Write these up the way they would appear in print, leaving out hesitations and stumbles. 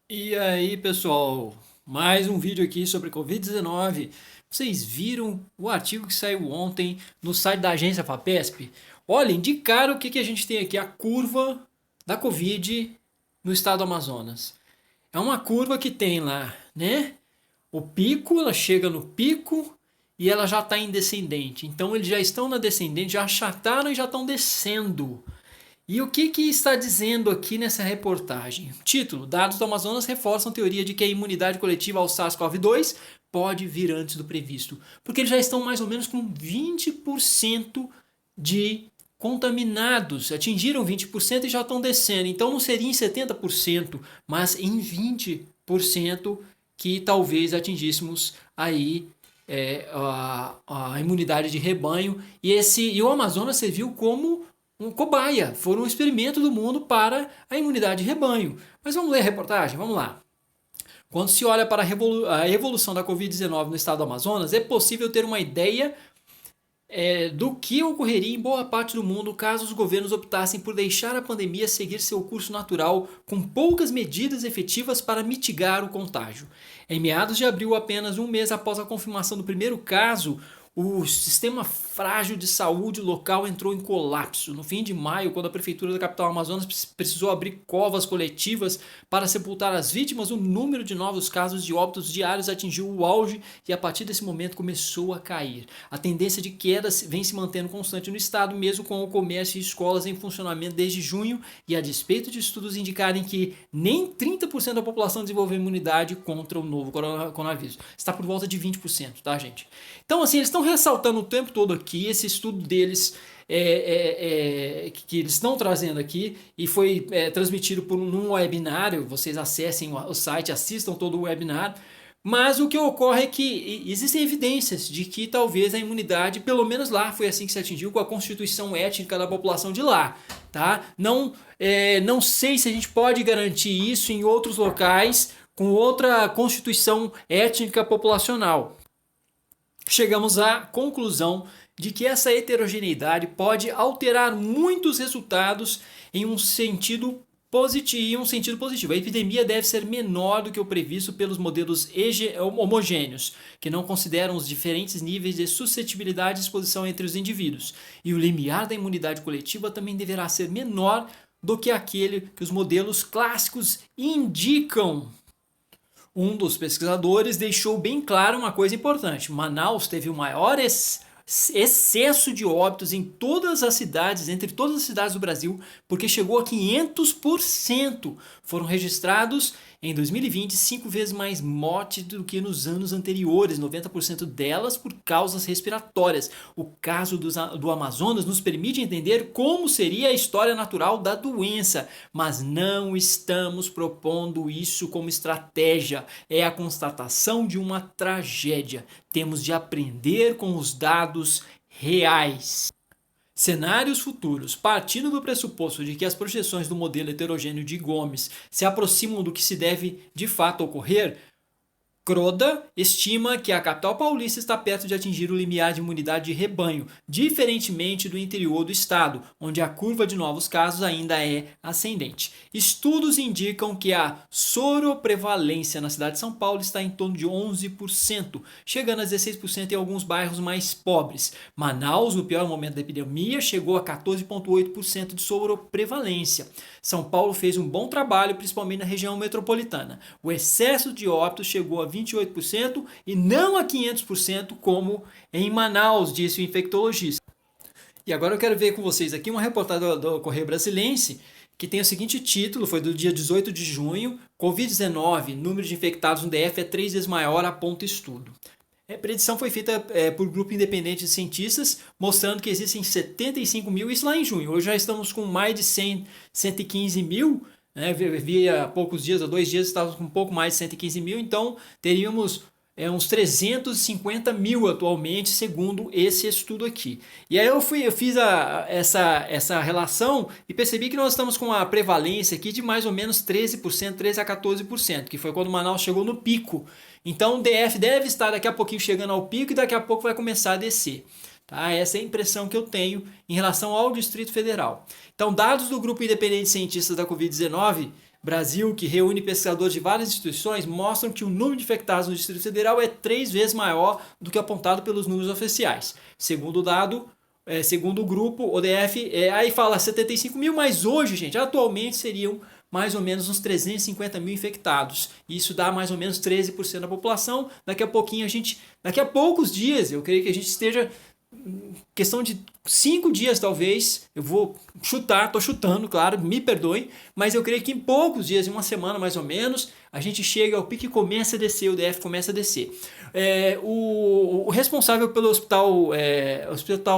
E aí, pessoal, mais um vídeo aqui sobre Covid-19. Vocês viram o artigo que saiu ontem no site da agência FAPESP? Olhem, de cara o que a gente tem aqui, a curva da Covid no estado do Amazonas. É uma curva que tem lá, né? O pico, ela chega no pico e ela já está em descendente. Então eles já estão na descendente, já achataram e já estão descendo. E o que está dizendo aqui nessa reportagem? Título: Dados do Amazonas reforçam a teoria de que a imunidade coletiva ao SARS-CoV-2 pode vir antes do previsto. Porque eles já estão mais ou menos com 20% de contaminados. Atingiram 20% e já estão descendo. Então não seria em 70%, mas em 20% que talvez atingíssemos aí a imunidade de rebanho. E o Amazonas serviu como um cobaia, foram um experimento do mundo para a imunidade de rebanho. Mas vamos ler a reportagem? Vamos lá. Quando se olha para a evolução da Covid-19 no estado do Amazonas, é possível ter uma ideia do que ocorreria em boa parte do mundo caso os governos optassem por deixar a pandemia seguir seu curso natural com poucas medidas efetivas para mitigar o contágio. Em meados de abril, apenas um mês após a confirmação do primeiro caso, o sistema frágil de saúde local entrou em colapso. No fim de maio, quando a prefeitura da capital Amazonas precisou abrir covas coletivas para sepultar as vítimas, o número de novos casos de óbitos diários atingiu o auge e a partir desse momento começou a cair. A tendência de queda vem se mantendo constante no estado, mesmo com o comércio e escolas em funcionamento desde junho, e a despeito de estudos indicarem que nem 30% da população desenvolveu imunidade contra o novo coronavírus. Está por volta de 20%, tá, gente? Então, assim, eles estão ressaltando o tempo todo aqui, esse estudo deles que eles estão trazendo aqui e foi transmitido por um webinário. Vocês acessem o site, assistam todo o webinar. Mas o que ocorre é que existem evidências de que talvez a imunidade, pelo menos lá, foi assim que se atingiu com a constituição étnica da população de lá. Tá? Não sei se a gente pode garantir isso em outros locais com outra constituição étnica populacional. Chegamos à conclusão de que essa heterogeneidade pode alterar muitos resultados em um sentido positivo. A epidemia deve ser menor do que o previsto pelos modelos homogêneos, que não consideram os diferentes níveis de suscetibilidade e exposição entre os indivíduos. E o limiar da imunidade coletiva também deverá ser menor do que aquele que os modelos clássicos indicam. Um dos pesquisadores deixou bem claro uma coisa importante: Manaus teve o maior excesso de óbitos em todas as cidades, entre todas as cidades do Brasil, porque chegou a 500%. Foram registrados em 2020 cinco vezes mais mortes do que nos anos anteriores, 90% delas por causas respiratórias. O caso do Amazonas nos permite entender como seria a história natural da doença, mas não estamos propondo isso como estratégia. É a constatação de uma tragédia. Temos de aprender com os dados reais. Cenários futuros. Partindo do pressuposto de que as projeções do modelo heterogêneo de Gomes se aproximam do que se deve de fato ocorrer, Croda estima que a capital paulista está perto de atingir o limiar de imunidade de rebanho, diferentemente do interior do estado, onde a curva de novos casos ainda é ascendente. Estudos indicam que a soroprevalência na cidade de São Paulo está em torno de 11%, chegando a 16% em alguns bairros mais pobres. Manaus, no pior momento da epidemia, chegou a 14,8% de soroprevalência. São Paulo fez um bom trabalho, principalmente na região metropolitana. O excesso de óbitos chegou a 28% e não a 500% como em Manaus, disse o infectologista. E agora eu quero ver com vocês aqui uma reportagem do Correio Brasiliense que tem o seguinte título, foi do dia 18 de junho, Covid-19, número de infectados no DF é 3 vezes maior, aponta estudo. A predição foi feita por grupo independente de cientistas, mostrando que existem 75 mil, isso lá em junho. Hoje já estamos com mais de 100, 115 mil, né? Vi há poucos dias, há 2 dias, estávamos com um pouco mais de 115 mil, então teríamos uns 350 mil atualmente, segundo esse estudo aqui. E aí eu fiz essa relação e percebi que nós estamos com a prevalência aqui de mais ou menos 13%, 13 a 14%, que foi quando Manaus chegou no pico. Então o DF deve estar daqui a pouquinho chegando ao pico e daqui a pouco vai começar a descer. Tá? Essa é a impressão que eu tenho em relação ao Distrito Federal. Então, dados do Grupo Independente de Cientistas da Covid-19 Brasil, que reúne pesquisadores de várias instituições, mostram que o número de infectados no Distrito Federal é 3 vezes maior do que apontado pelos números oficiais. Segundo o dado, segundo o grupo, ODF, aí fala 75 mil, mas hoje, gente, atualmente seriam mais ou menos uns 350 mil infectados. Isso dá mais ou menos 13% da população. Daqui a pouquinho daqui a poucos dias, eu creio que a gente esteja questão de 5 dias talvez, eu vou chutar, tô chutando, claro, me perdoem, mas eu creio que em poucos dias, em uma semana mais ou menos, a gente chega ao pico e começa a descer, o DF começa a descer. O responsável pelo Hospital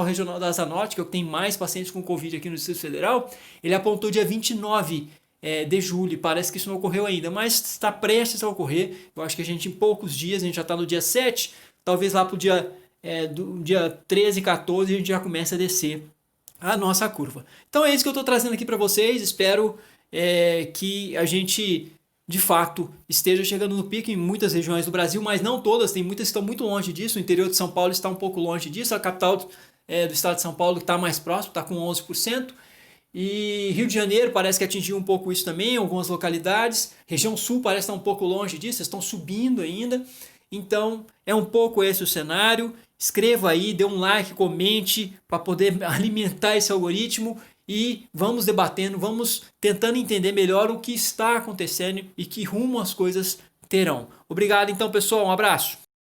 Regional da Asa Norte, que é o que tem mais pacientes com Covid aqui no Distrito Federal, ele apontou dia 29 de julho, parece que isso não ocorreu ainda, mas está prestes a ocorrer. Eu acho que a gente em poucos dias, a gente já está no dia 7, talvez lá para o do dia 13, 14 a gente já começa a descer a nossa curva. Então é isso que eu estou trazendo aqui para vocês, espero que a gente de fato esteja chegando no pico em muitas regiões do Brasil, mas não todas, tem muitas que estão muito longe disso, o interior de São Paulo está um pouco longe disso, a capital do estado de São Paulo está mais próximo, está com 11%, e Rio de Janeiro parece que atingiu um pouco isso também, em algumas localidades. Região Sul parece estar um pouco longe disso, estão subindo ainda. Então é um pouco esse o cenário. Escreva aí, dê um like, comente para poder alimentar esse algoritmo e vamos debatendo, vamos tentando entender melhor o que está acontecendo e que rumo as coisas terão. Obrigado então, pessoal, um abraço.